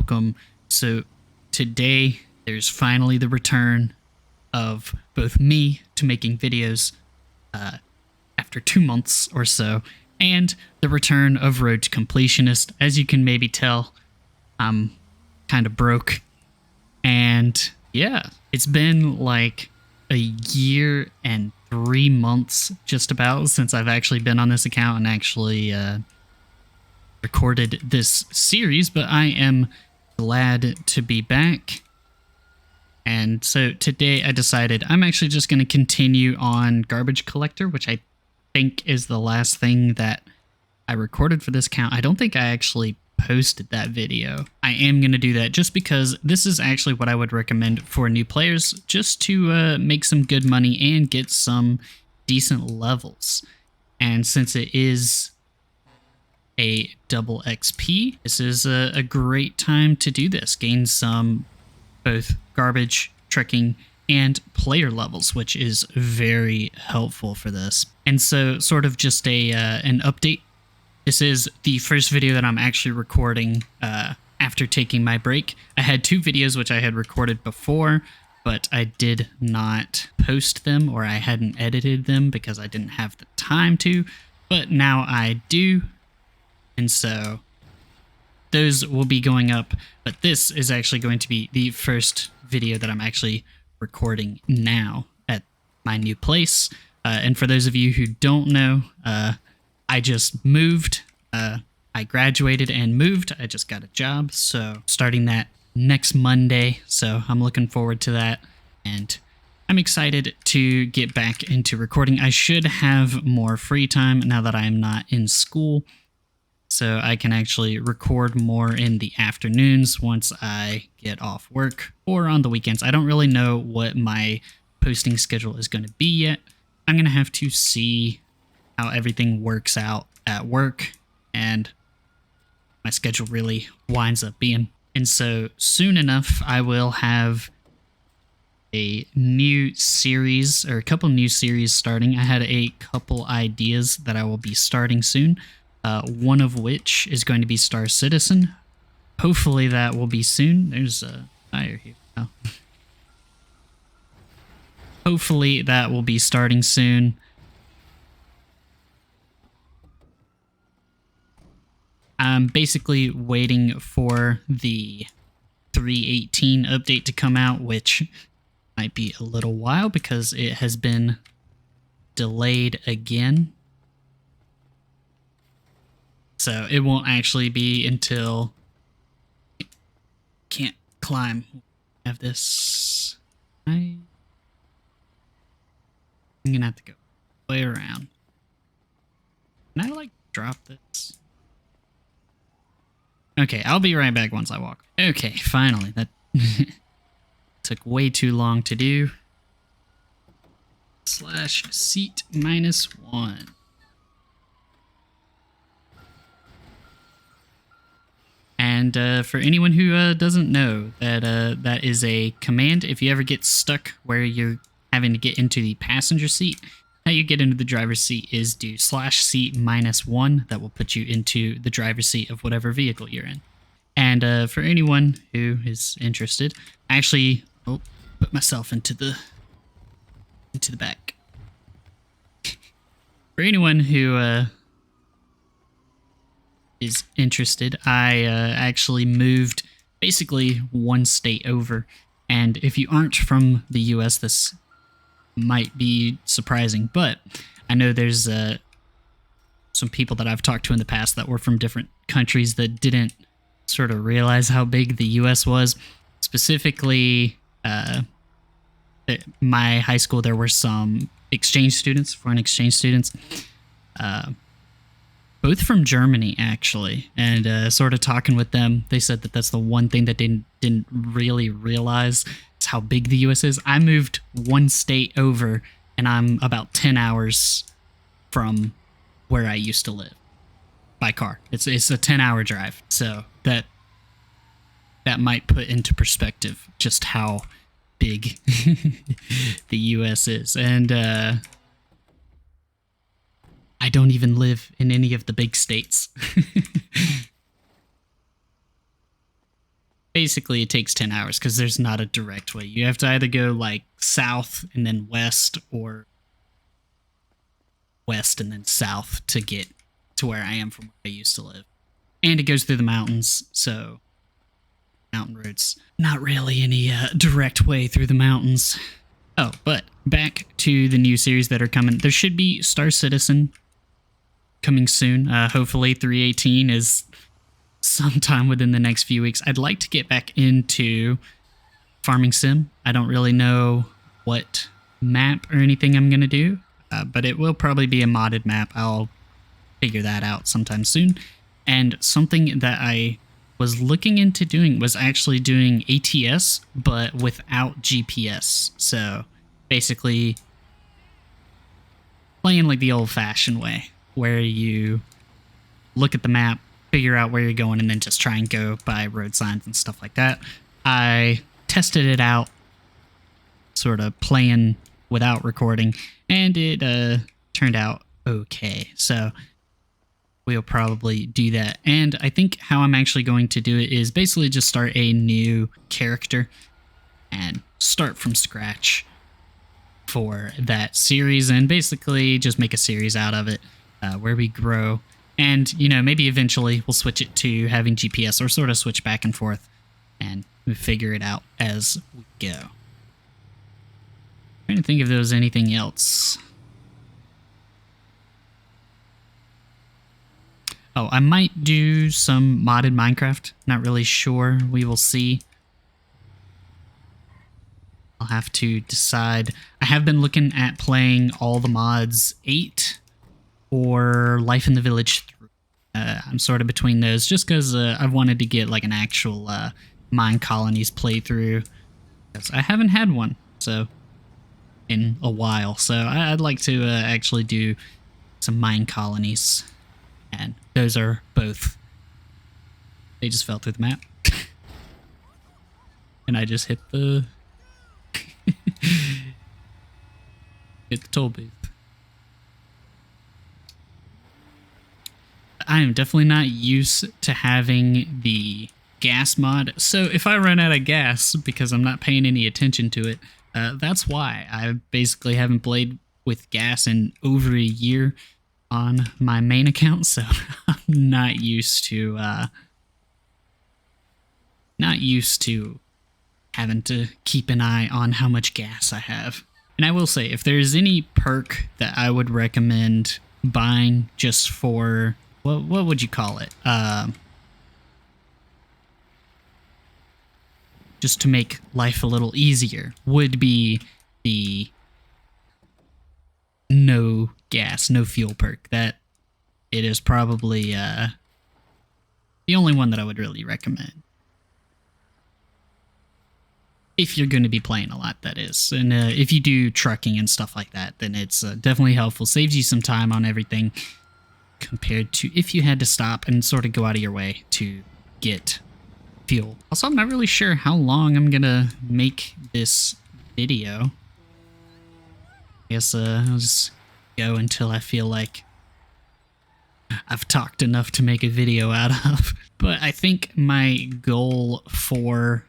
welcome. So today there's finally the return of both me to making videos after 2 months or so, and the return of Road to Completionist. As you can maybe tell, I'm kind of broke, and yeah, it's been like a year and 3 months just about since I've actually been on this account and actually recorded this series, but I am glad to be back. And so today I decided I'm actually just going to continue on Garbage Collector, which I think is the last thing that I recorded for this account. I don't think I actually posted that video. I am going to do that just because this is actually what I would recommend for new players, just to make some good money and get some decent levels. And since it is a double XP, this is a great time to do this. Gain some both garbage, trekking, and player levels, which is very helpful for this. And so sort of just an update. This is the first video that I'm actually recording after taking my break. I had 2 videos which I had recorded before, but I did not post them, or I hadn't edited them because I didn't have the time to, but now I do. And so those will be going up, but this is actually going to be the first video that I'm actually recording now at my new place. And for those of you who don't know, I just moved. I graduated and moved. I just got a job, so starting that next Monday. So I'm looking forward to that, and I'm excited to get back into recording. I should have more free time now that I am not in school, so I can actually record more in the afternoons once I get off work, or on the weekends. I don't really know what my posting schedule is going to be yet. I'm going to have to see how everything works out at work and my schedule really winds up being. And so soon enough, I will have a new series, or a couple new series starting. I had a couple ideas that I will be starting soon. One of which is going to be Star Citizen. Hopefully that will be soon. There's a fire here. Oh. Hopefully that will be starting soon. I'm basically waiting for the 3.18 update to come out, which might be a little while because it has been delayed again. So it won't actually be until... Can't climb. Have this... I'm gonna have to go way around. Can I, like, drop this? Okay, I'll be right back once I walk. Okay, finally. That took way too long to do. /seat -1. And for anyone who doesn't know, that is a command. If you ever get stuck where you're having to get into the passenger seat, how you get into the driver's seat is do /seat -1. That will put you into the driver's seat of whatever vehicle you're in. And for anyone who is interested, I actually put myself into the back. For anyone who is interested, I actually moved basically one state over. And if you aren't from the US, this might be surprising, but I know there's some people that I've talked to in the past that were from different countries that didn't sort of realize how big the US was. Specifically, at my high school, there were some exchange students, foreign exchange students, both from Germany, actually, and sort of talking with them, they said that that's the one thing that didn't really realize is how big the US is. I moved one state over, and I'm about 10 hours from where I used to live by car. It's a 10-hour drive, so that might put into perspective just how big the US is. And I don't even live in any of the big states. basically it takes 10 hours because there's not a direct way. You have to either go like south and then west, or west and then south to get to where I am from where I used to live. And it goes through the mountains, so mountain roads. Not really any direct way through the mountains. Oh, but back to the new series that are coming. There should be Star Citizen coming soon. Hopefully 318 is sometime within the next few weeks. I'd like to get back into Farming Sim. I don't really know what map or anything I'm going to do, but it will probably be a modded map. I'll figure that out sometime soon. And something that I was looking into doing was actually doing ATS, but without GPS. So basically playing like the old-fashioned way, where you look at the map, figure out where you're going, and then just try and go by road signs and stuff like that. I tested it out, sort of playing without recording, and it turned out okay. So we'll probably do that. And I think how I'm actually going to do it is basically just start a new character and start from scratch for that series, and basically just make a series out of it where we grow. And, you know, maybe eventually we'll switch it to having GPS, or sort of switch back and forth, and we figure it out as we go. Trying to think if there was anything else. Oh, I might do some modded Minecraft. Not really sure. We will see. I'll have to decide. I have been looking at playing all the mods 8 or Life in the Village 3. I'm sort of between those, just because I've wanted to get like an actual mine colonies playthrough, because I haven't had one in a while. So I'd like to actually do some mine colonies, and those are both. They just fell through the map, and I just hit the hit the toll booth. I am definitely not used to having the gas mod, so if I run out of gas because I'm not paying any attention to it, that's why. I basically haven't played with gas in over a year on my main account, so I'm not used to having to keep an eye on how much gas I have. And I will say, if there's any perk that I would recommend buying just for, what would you call it? Just to make life a little easier, would be the no gas, no fuel perk. That it is probably the only one that I would really recommend. If you're going to be playing a lot, that is. And if you do trucking and stuff like that, then it's definitely helpful. Saves you some time on everything, compared to if you had to stop and sort of go out of your way to get fuel. Also, I'm not really sure how long I'm going to make this video. I guess I'll just go until I feel like I've talked enough to make a video out of. But I think my goal for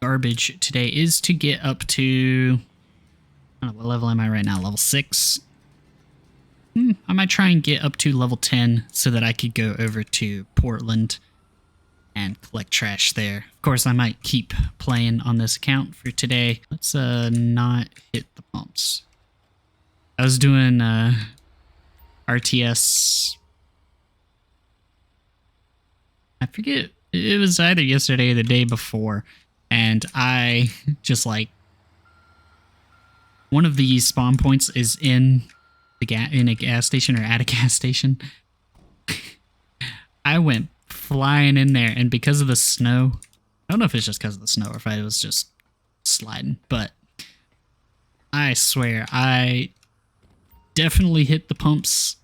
garbage today is to get up to, I don't know, what level am I right now? Level 6? I might try and get up to level 10 so that I could go over to Portland and collect trash there. Of course, I might keep playing on this account for today. Let's not hit the pumps. I was doing RTS. I forget. It was either yesterday or the day before. And I just like, one of the spawn points is in a gas station, or at a gas station. I went flying in there, and because of the snow, I don't know if it's just because of the snow or if I was just sliding, but I swear I definitely hit the pumps.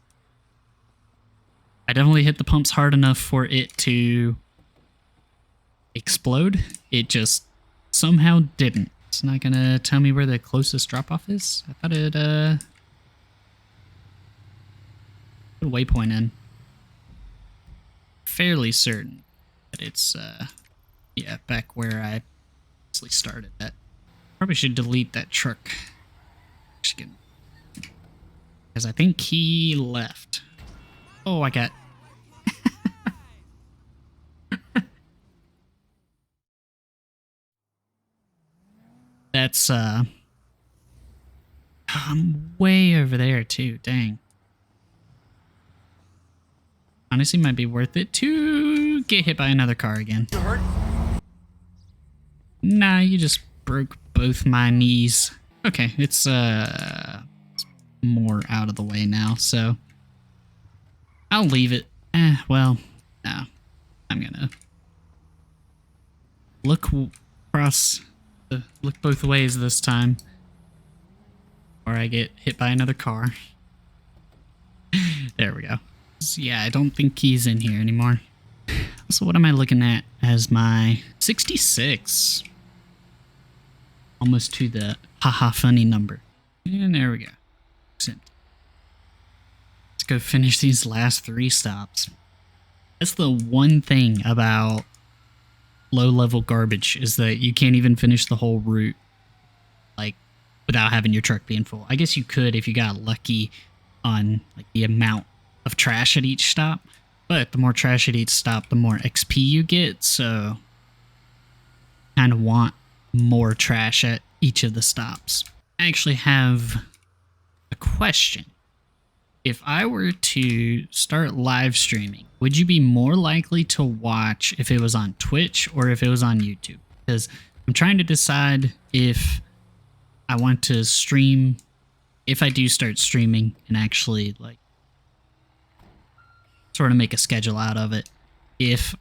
I definitely hit the pumps hard enough for it to explode. It just somehow didn't. It's not gonna tell me where the closest drop-off is. I thought it put a waypoint in. Fairly certain that it's Yeah, back where I actually started at. Probably should delete that truck. Because I think he left. Oh, I got... That's, I'm way over there, too. Dang. Honestly, might be worth it to get hit by another car again. You hurt? Nah, you just broke both my knees. Okay, it's more out of the way now, so I'll leave it. Well, no. I'm gonna look across, look both ways this time, or I get hit by another car. There we go. So, yeah, I don't think he's in here anymore. So what am I looking at as my 66? Almost to the haha funny number. And there we go. Let's go finish these last 3 stops. That's the one thing about low-level garbage, is that you can't even finish the whole route, like, without having your truck being full. I guess you could if you got lucky on like the amount of trash at each stop, but the more trash at each stop, the more XP you get, so kind of want more trash at each of the stops. I actually have a question. If I were to start live streaming, would you be more likely to watch if it was on Twitch or if it was on YouTube? Because I'm trying to decide if I want to stream, if I do start streaming and actually like sort of make a schedule out of it, if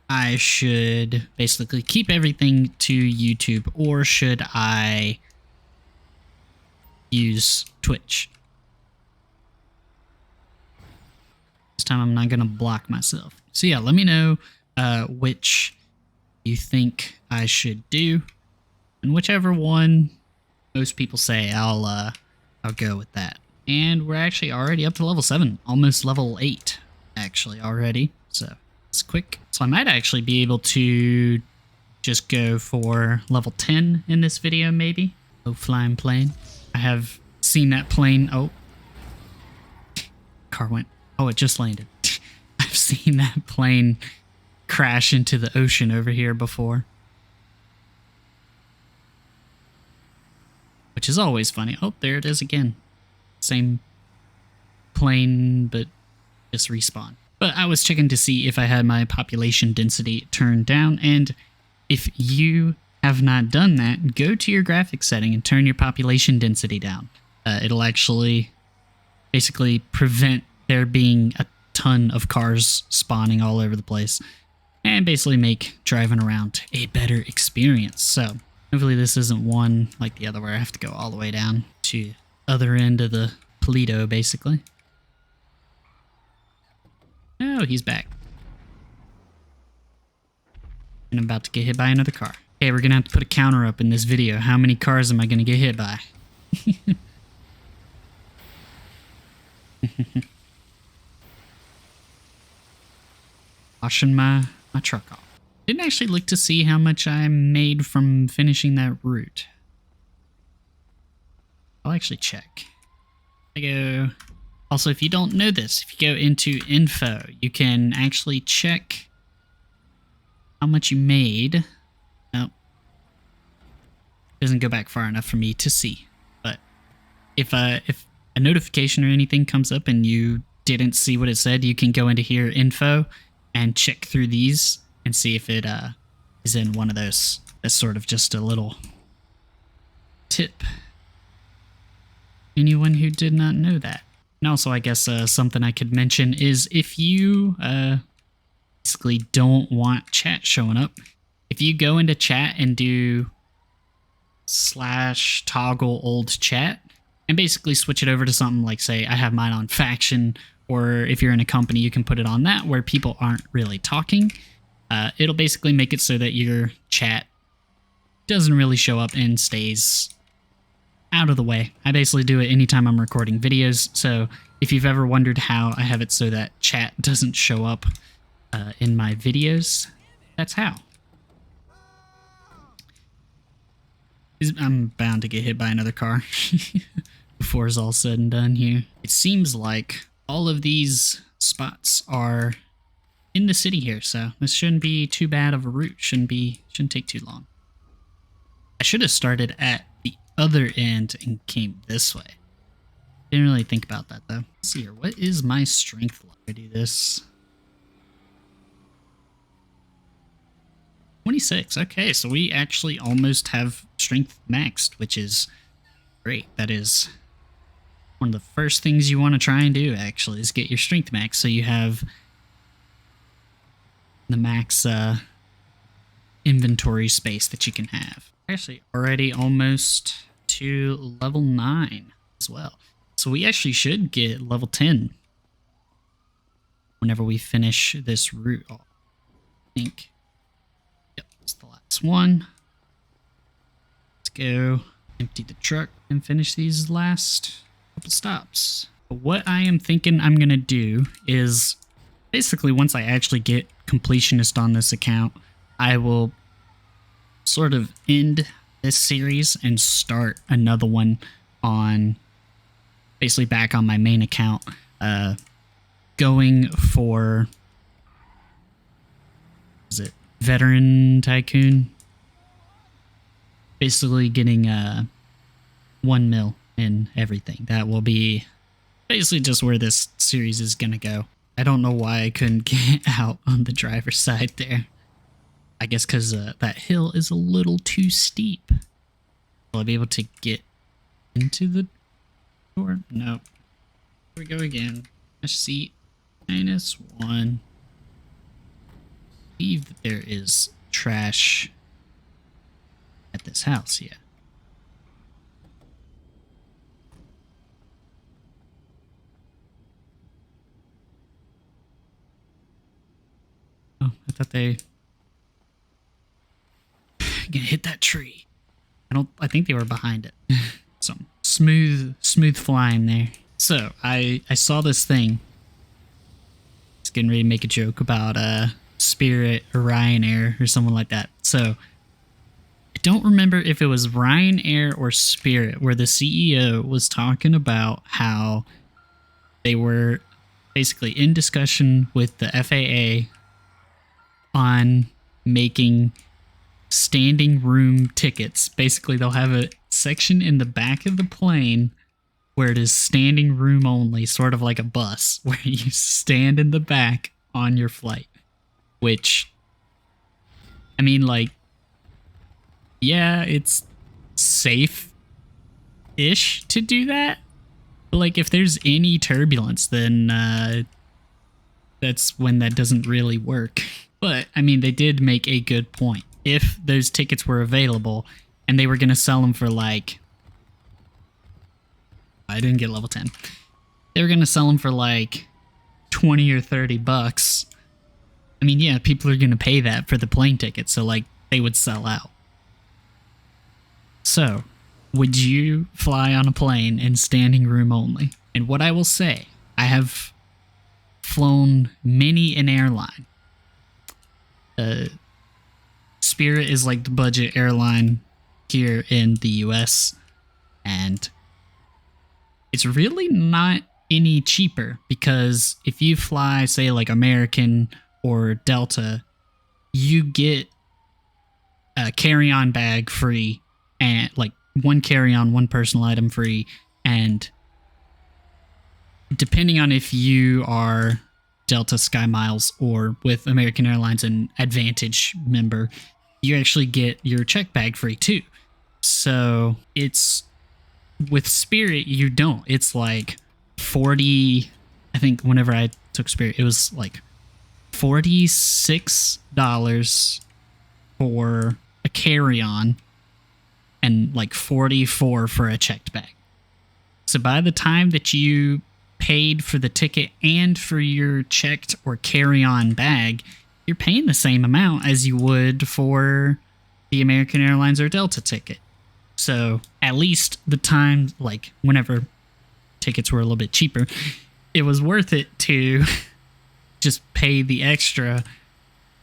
I should basically keep everything to YouTube or should I use Twitch? This time I'm not going to block myself. So yeah, let me know which you think I should do. And whichever one most people say, I'll go with that. And we're actually already up to level 7. Almost level 8, actually, already. So it's quick. So I might actually be able to just go for level 10 in this video, maybe. Oh, flying plane. I have seen that plane. Oh. Car went. Oh, it just landed. I've seen that plane crash into the ocean over here before. Which is always funny. Oh, there it is again. Same plane, but just respawn. But I was checking to see if I had my population density turned down, and if you have not done that, go to your graphics setting and turn your population density down. It'll actually basically prevent there being a ton of cars spawning all over the place and basically make driving around a better experience. So hopefully this isn't one like the other where I have to go all the way down to other end of the Polito, basically. Oh, he's back. And I'm about to get hit by another car. Okay, we're gonna have to put a counter up in this video. How many cars am I gonna get hit by? Washing my truck off. Didn't actually look to see how much I made from finishing that route. I'll actually check. I go... Also, if you don't know this, if you go into info, you can actually check how much you made. Nope. Doesn't go back far enough for me to see. But if a notification or anything comes up and you didn't see what it said, you can go into here, info, and check through these and see if it is in one of those. That's sort of just a little tip. Anyone who did not know that. And also, I guess something I could mention is if you basically don't want chat showing up, if you go into chat and do /toggle old chat and basically switch it over to something like, say, I have mine on faction, or if you're in a company, you can put it on that where people aren't really talking. It'll basically make it so that your chat doesn't really show up and stays out of the way. I basically do it anytime I'm recording videos, so if you've ever wondered how I have it so that chat doesn't show up in my videos, that's how. I'm bound to get hit by another car before it's all said and done here. It seems like all of these spots are in the city here, so this shouldn't be too bad of a route. Shouldn't take too long. I should have started at the other end and came this way. Didn't really think about that though. Let's see here. What is my strength level? I do this. 26. Okay, so we actually almost have strength maxed, which is great. That is one of the first things you want to try and do, actually, is get your strength max so you have the max inventory space that you can have. Actually, already almost to level 9 as well. So we actually should get level 10 whenever we finish this route off. I think. Yep, that's the last one. Let's go empty the truck and finish these last couple stops. But what I am thinking I'm going to do is basically once I actually get Completionist on this account, I will sort of end this series and start another one on basically back on my main account, going for, is it Veteran Tycoon? Basically getting 1 mil in everything. That will be basically just where this series is gonna go. I don't know why I couldn't get out on the driver's side there. I guess because that hill is a little too steep. Will I be able to get into the door? Nope. Here we go again. Seat -1. I believe that there is trash at this house, yeah. Oh, I thought they gonna hit that tree. I think they were behind it. Some smooth flying there. So I saw this thing. It's getting ready to make a joke about Spirit or Ryanair or someone like that. So I don't remember if it was Ryanair or Spirit where the CEO was talking about how they were basically in discussion with the FAA on making standing room tickets. Basically, they'll have a section in the back of the plane where it is standing room only, sort of like a bus, where you stand in the back on your flight. Which, I mean, like, yeah, it's safe-ish to do that. But, like, if there's any turbulence, then that's when that doesn't really work. But, I mean, they did make a good point. If those tickets were available and they were going to sell them for, like, I didn't get level 10. They were going to sell them for, like, 20 or 30 bucks. I mean, yeah, people are going to pay that for the plane ticket, so, like, they would sell out. So, would you fly on a plane in standing room only? And what I will say, I have flown many an airline. Spirit is like the budget airline here in the US, and it's really not any cheaper because if you fly, say, like American or Delta, you get a carry-on bag free and like one carry-on, one personal item free, and depending on if you are Delta, Sky Miles, or with American Airlines an Advantage member, you actually get your check bag free too. So it's with Spirit, you don't. It's like 40, I think whenever I took Spirit, it was like $46 for a carry-on and like $44 for a checked bag. So by the time that you paid for the ticket and for your checked or carry-on bag, you're paying the same amount as you would for the American Airlines or Delta ticket. So at least the time, like whenever tickets were a little bit cheaper, it was worth it to just pay the extra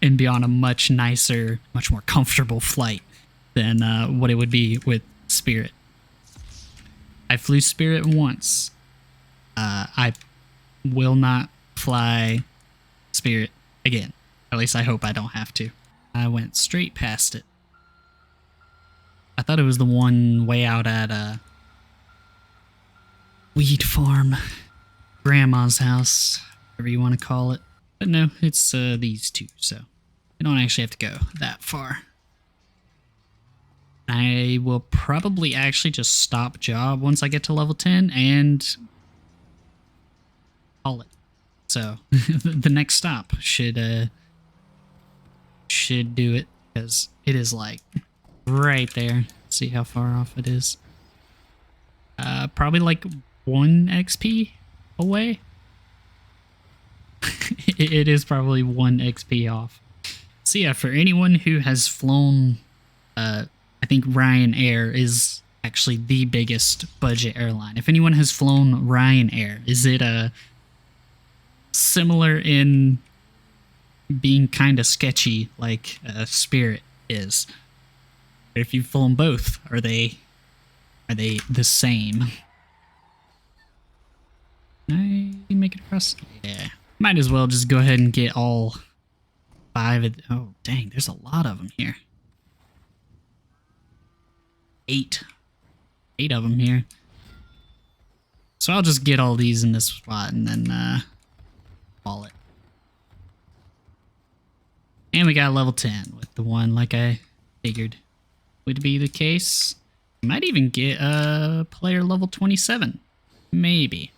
and be on a much nicer, much more comfortable flight than what it would be with Spirit. I flew Spirit once. I will not fly Spirit again. At least I hope I don't have to. I went straight past it. I thought it was the one way out at Weed Farm. Grandma's house, whatever you want to call it. But no, it's these two, so we don't actually have to go that far. I will probably actually just stop job once I get to level 10 and call it. So the next stop should do it, because it is like right there. Let's see how far off it is. Probably like 1 XP away. It is probably 1 XP off. So yeah, for anyone who has flown, I think Ryanair is actually the biggest budget airline. If anyone has flown Ryanair, is it similar in being kind of sketchy like Spirit is? If you've flown both, are they the same? Can I make it across? Yeah. Might as well just go ahead and get all 5 of... Oh, dang, there's a lot of them here. 8 of them here. So I'll just get all these in this spot and then call it. And we got level 10 with the one like I figured would be the case. Might even get a player level 27. Maybe.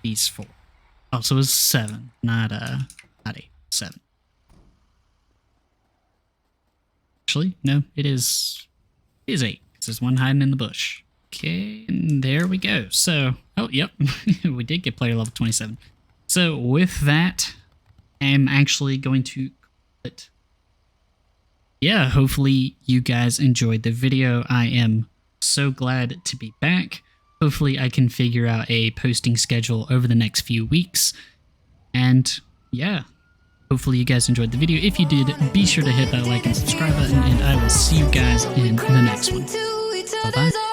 These 4. Oh, so it was 7, not 8. 7. Actually, no, it is 8, because there's one hiding in the bush. Okay, and there we go. So, oh, yep, we did get player level 27. So with that, I'm actually going to call it. Yeah, hopefully you guys enjoyed the video. I am so glad to be back. Hopefully I can figure out a posting schedule over the next few weeks. And yeah, hopefully you guys enjoyed the video. If you did, be sure to hit that like and subscribe button, and I will see you guys in the next one. Bye-bye.